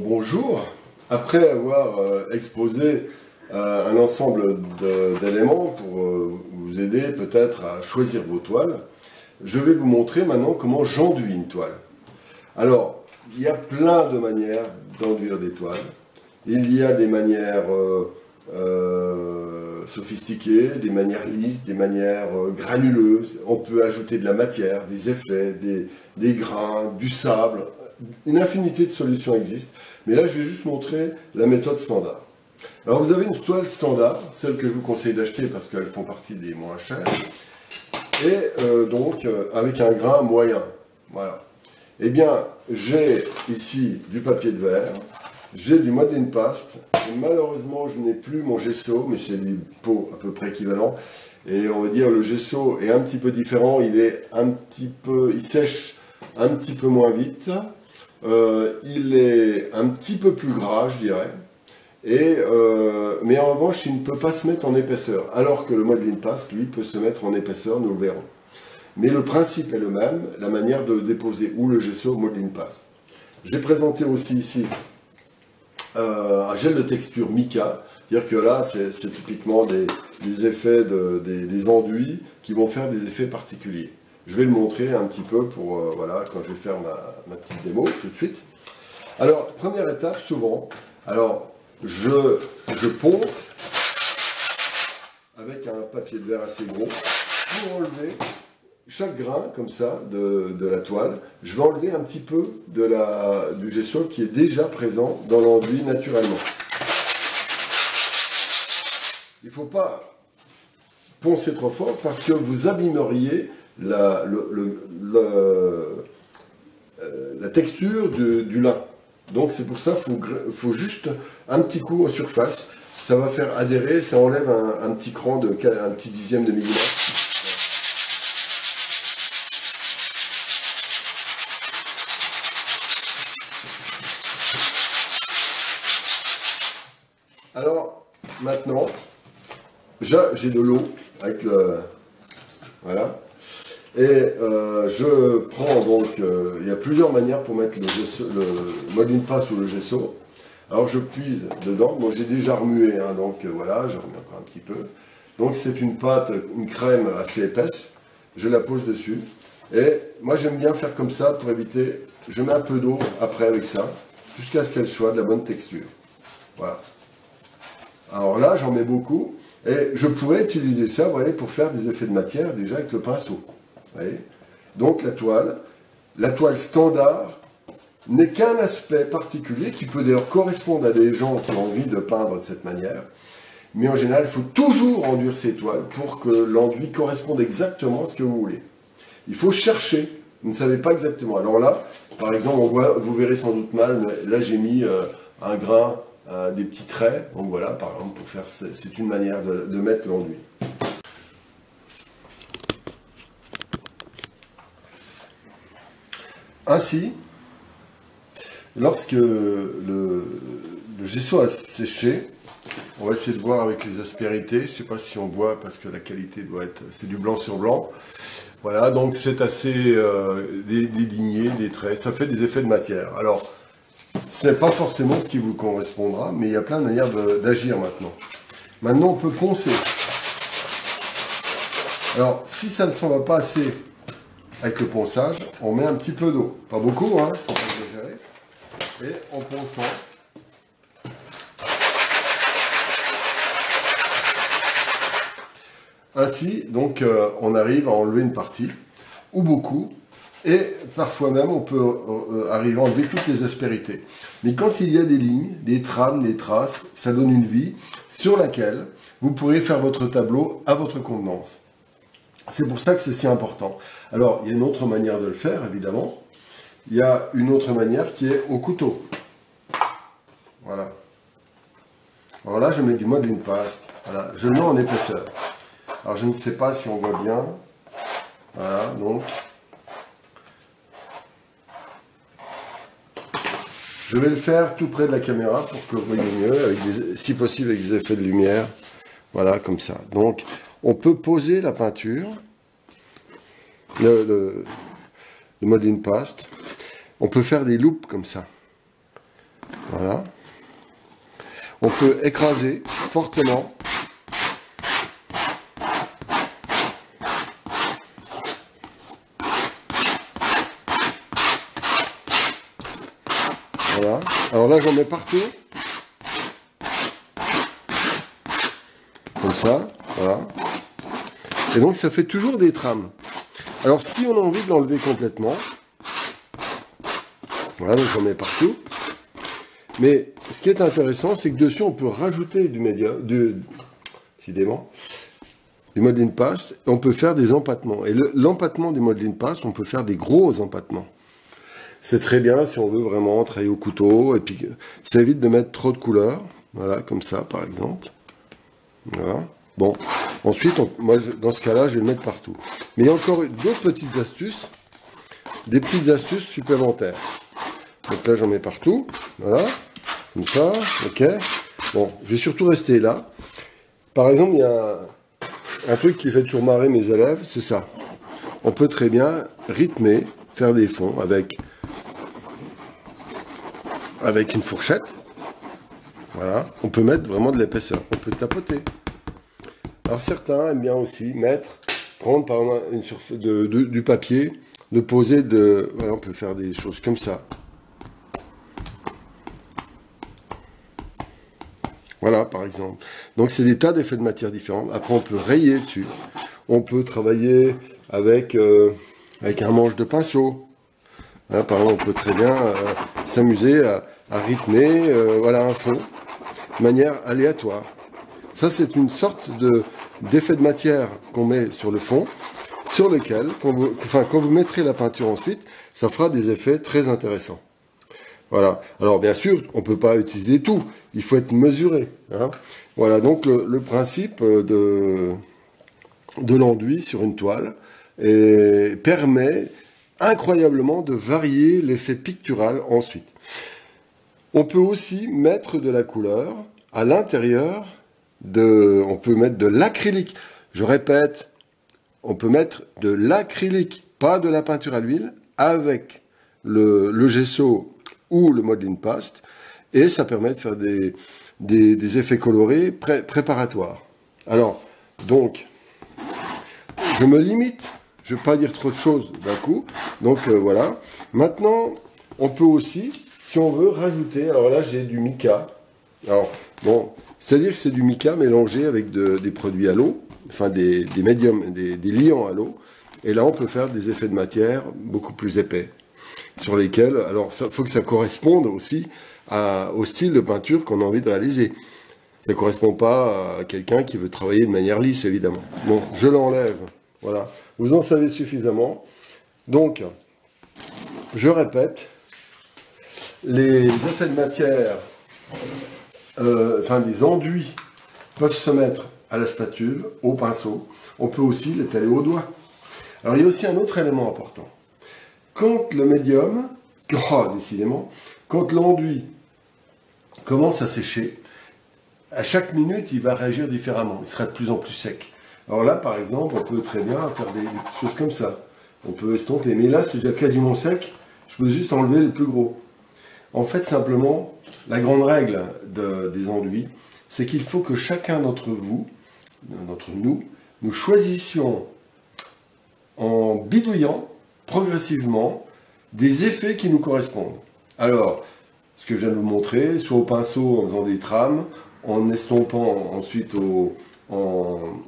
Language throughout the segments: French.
bonjour. Après avoir exposé un ensemble d'éléments pour vous aider peut-être à choisir vos toiles, je vais vous montrer maintenant comment j'enduis une toile. Alors, il y a plein de manières d'enduire des toiles. Il y a des manières sophistiquées, des manières lisses, des manières granuleuses. On peut ajouter de la matière, des effets, des grains, du sable. Une infinité de solutions existent. Mais là, je vais juste montrer la méthode standard. Alors, vous avez une toile standard, celle que je vous conseille d'acheter parce qu'elles font partie des moins chères. Et donc, avec un grain moyen. Voilà. Eh bien, j'ai ici du papier de verre, j'ai du modeling paste, et malheureusement je n'ai plus mon gesso, mais c'est des pots à peu près équivalents, et on va dire le gesso est un petit peu différent, il sèche un petit peu moins vite, il est un petit peu plus gras je dirais, mais en revanche il ne peut pas se mettre en épaisseur, alors que le modeling paste lui peut se mettre en épaisseur, nous le verrons. Mais le principe est le même, la manière de déposer ou le gesso au modeling paste. J'ai présenté aussi ici un gel de texture mica, c'est-à-dire que là, c'est typiquement des effets, des enduits qui vont faire des effets particuliers. Je vais le montrer un petit peu pour, voilà, quand je vais faire ma petite démo tout de suite. Alors, première étape, souvent, alors, je ponce avec un papier de verre assez gros pour enlever chaque grain, comme ça, de la toile. Je vais enlever un petit peu du gesso qui est déjà présent dans l'enduit naturellement. Il ne faut pas poncer trop fort parce que vous abîmeriez la texture du lin. Donc c'est pour ça qu'il faut juste un petit coup en surface. Ça va faire adhérer, ça enlève un petit cran, un petit dixième de millimètre. Alors, maintenant, j'ai de l'eau avec le... Voilà. Et je prends donc... il y a plusieurs manières pour mettre le modeling paste ou le gesso. Alors, je puise dedans. Bon, j'ai déjà remué, hein, donc voilà, je remets encore un petit peu. Donc, c'est une pâte, une crème assez épaisse. Je la pose dessus. Et moi, j'aime bien faire comme ça pour éviter... Je mets un peu d'eau après avec ça, jusqu'à ce qu'elle soit de la bonne texture. Voilà. Alors là, j'en mets beaucoup, et je pourrais utiliser ça, vous voyez, pour faire des effets de matière, déjà avec le pinceau. Vous voyez. Donc la toile standard n'est qu'un aspect particulier, qui peut d'ailleurs correspondre à des gens qui ont envie de peindre de cette manière, mais en général, il faut toujours enduire ces toiles pour que l'enduit corresponde exactement à ce que vous voulez. Il faut chercher, vous ne savez pas exactement. Alors là, par exemple, vous verrez sans doute mal, mais là j'ai mis un grain, des petits traits, donc voilà, par exemple, pour faire, c'est une manière de mettre l'enduit. Ainsi, lorsque le gesso a séché, on va essayer de voir avec les aspérités, je ne sais pas si on voit parce que la qualité doit être, c'est du blanc sur blanc, voilà, donc c'est assez des lignées, des traits, ça fait des effets de matière. Alors, ce n'est pas forcément ce qui vous correspondra, mais il y a plein de manières d'agir maintenant. Maintenant, on peut poncer. Alors, si ça ne s'en va pas assez avec le ponçage, on met un petit peu d'eau. Pas beaucoup, hein, faut pas exagérer. Et en ponçant, ainsi, donc, on arrive à enlever une partie, ou beaucoup. Et parfois même, on peut arriver à enlever toutes les aspérités. Mais quand il y a des lignes, des trames, des traces, ça donne une vie sur laquelle vous pourrez faire votre tableau à votre convenance. C'est pour ça que c'est si important. Alors, il y a une autre manière de le faire, évidemment. Il y a une autre manière qui est au couteau. Voilà. Alors là, je mets du modeling paste. Voilà. Je le mets en épaisseur. Alors, je ne sais pas si on voit bien. Voilà, donc... Je vais le faire tout près de la caméra pour que vous voyez mieux, avec si possible avec des effets de lumière. Voilà, comme ça. Donc, on peut poser la peinture, le modeling paste. On peut faire des loupes comme ça. Voilà. On peut écraser fortement. Voilà. Alors là, j'en mets partout. Comme ça. Voilà. Et donc, ça fait toujours des trames. Alors, si on a envie de l'enlever complètement, voilà, donc j'en mets partout. Mais ce qui est intéressant, c'est que dessus, on peut rajouter du médium, décidément, du modeling paste, et on peut faire des empattements. Et l'empattement du modeling paste, on peut faire des gros empattements. C'est très bien si on veut vraiment travailler au couteau, et puis ça évite de mettre trop de couleurs. Voilà, comme ça, par exemple. Voilà. Bon, ensuite, moi, dans ce cas-là, je vais le mettre partout. Mais il y a encore d'autres petites astuces, des petites astuces supplémentaires. Donc là, j'en mets partout. Voilà. Comme ça, ok. Bon, je vais surtout rester là. Par exemple, il y a un truc qui fait toujours marrer mes élèves, c'est ça. On peut très bien rythmer, faire des fonds avec une fourchette. Voilà. On peut mettre vraiment de l'épaisseur. On peut tapoter. Alors certains aiment bien aussi prendre par exemple du papier, de poser voilà, on peut faire des choses comme ça. Voilà, par exemple. Donc, c'est des tas d'effets de matière différents. Après, on peut rayer dessus. On peut travailler avec un manche de pinceau. Hein, par exemple, on peut très bien s'amuser à rythmer voilà, un fond de manière aléatoire. Ça, c'est une sorte d'effet de matière qu'on met sur le fond, sur lequel, quand vous mettrez la peinture ensuite, ça fera des effets très intéressants. Voilà. Alors bien sûr, on ne peut pas utiliser tout. Il faut être mesuré. Hein. Voilà. Donc le principe de l'enduit sur une toile permet incroyablement de varier l'effet pictural ensuite. On peut aussi mettre de la couleur à l'intérieur on peut mettre de l'acrylique. Je répète, on peut mettre de l'acrylique, pas de la peinture à l'huile, avec le gesso ou le modeling paste, et ça permet de faire des effets colorés préparatoires. Alors, donc, je me limite, je ne vais pas dire trop de choses d'un coup, donc voilà. Maintenant, on peut aussi, si on veut, rajouter, alors là j'ai du mica, alors bon, c'est-à-dire que c'est du mica mélangé avec des produits à l'eau, enfin des médiums, des liants à l'eau, et là on peut faire des effets de matière beaucoup plus épais. Sur lesquels, alors il faut que ça corresponde aussi au style de peinture qu'on a envie de réaliser. Ça ne correspond pas à quelqu'un qui veut travailler de manière lisse, évidemment. Bon, je l'enlève, voilà. Vous en savez suffisamment. Donc, je répète, les effets de matière, des enduits peuvent se mettre à la spatule, au pinceau. On peut aussi l'étaler au doigt. Alors, il y a aussi un autre élément important. Quand le médium, décidément, quand l'enduit commence à sécher, à chaque minute, il va réagir différemment. Il sera de plus en plus sec. Alors là, par exemple, on peut très bien faire des petites choses comme ça. On peut estomper. Mais là, c'est déjà quasiment sec. Je peux juste enlever le plus gros. En fait, simplement, la grande règle des enduits, c'est qu'il faut que chacun d'entre nous, nous choisissions en bidouillant progressivement des effets qui nous correspondent. Alors, ce que je viens de vous montrer, soit au pinceau en faisant des trames, en estompant ensuite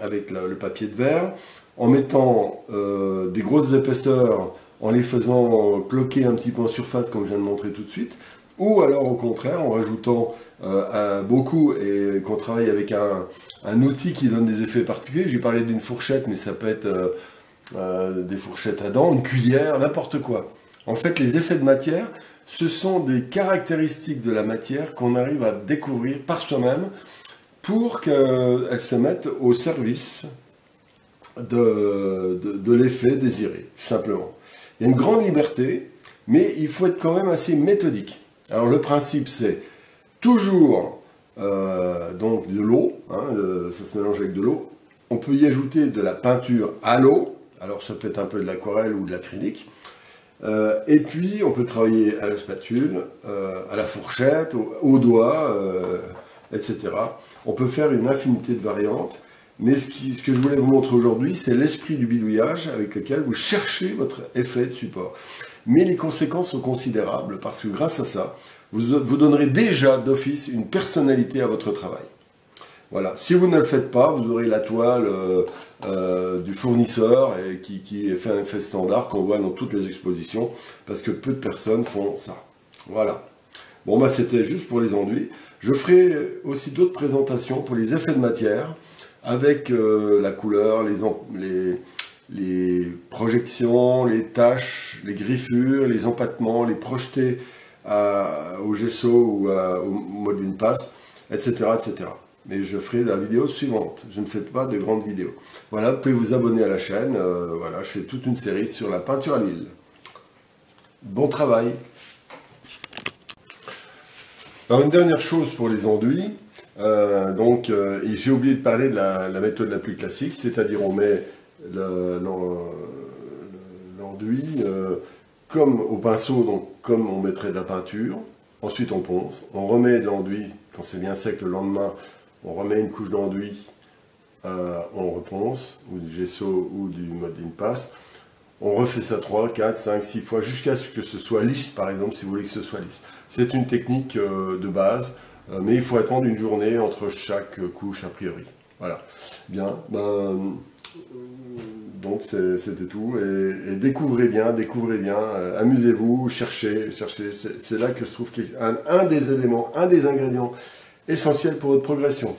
avec le papier de verre, en mettant des grosses épaisseurs, en les faisant cloquer un petit peu en surface comme je viens de montrer tout de suite, ou alors au contraire en rajoutant beaucoup et qu'on travaille avec un outil qui donne des effets particuliers. J'ai parlé d'une fourchette, mais ça peut être des fourchettes à dents, une cuillère, n'importe quoi. En fait, les effets de matière, ce sont des caractéristiques de la matière qu'on arrive à découvrir par soi-même pour qu'elles se mettent au service de l'effet désiré, tout simplement. Il y a une grande liberté, mais il faut être quand même assez méthodique. Alors le principe, c'est toujours donc de l'eau, hein, ça se mélange avec de l'eau. On peut y ajouter de la peinture à l'eau, alors ça peut être un peu de l'aquarelle ou de l'acrylique. Et puis, on peut travailler à la spatule, à la fourchette, au doigt, etc. On peut faire une infinité de variantes. Mais ce que je voulais vous montrer aujourd'hui, c'est l'esprit du bidouillage avec lequel vous cherchez votre effet de support. Mais les conséquences sont considérables parce que grâce à ça, vous donnerez déjà d'office une personnalité à votre travail. Voilà. Si vous ne le faites pas, vous aurez la toile du fournisseur et qui fait un effet standard qu'on voit dans toutes les expositions parce que peu de personnes font ça. Voilà. Bon, bah c'était juste pour les enduits. Je ferai aussi d'autres présentations pour les effets de matière avec la couleur, les projections, les taches, les griffures, les empattements, les projetés au gesso ou au mode d'une passe, etc., etc. Mais je ferai la vidéo suivante. Je ne fais pas de grandes vidéos. Voilà, vous pouvez vous abonner à la chaîne. Voilà, je fais toute une série sur la peinture à l'huile. Bon travail. Alors une dernière chose pour les enduits. Et j'ai oublié de parler de la méthode la plus classique, c'est-à-dire on met l'enduit comme au pinceau, donc comme on mettrait de la peinture. Ensuite on ponce, on remet de l'enduit, quand c'est bien sec le lendemain, on remet une couche d'enduit, on reponce, ou du gesso ou du mode in-passe. On refait ça 3, 4, 5, 6 fois, jusqu'à ce que ce soit lisse, par exemple, si vous voulez que ce soit lisse. C'est une technique de base, mais il faut attendre une journée entre chaque couche, a priori. Voilà. Bien, donc c'était tout. Et découvrez bien, amusez-vous, cherchez. C'est là que je trouve un des éléments, un des ingrédients essentiels pour votre progression.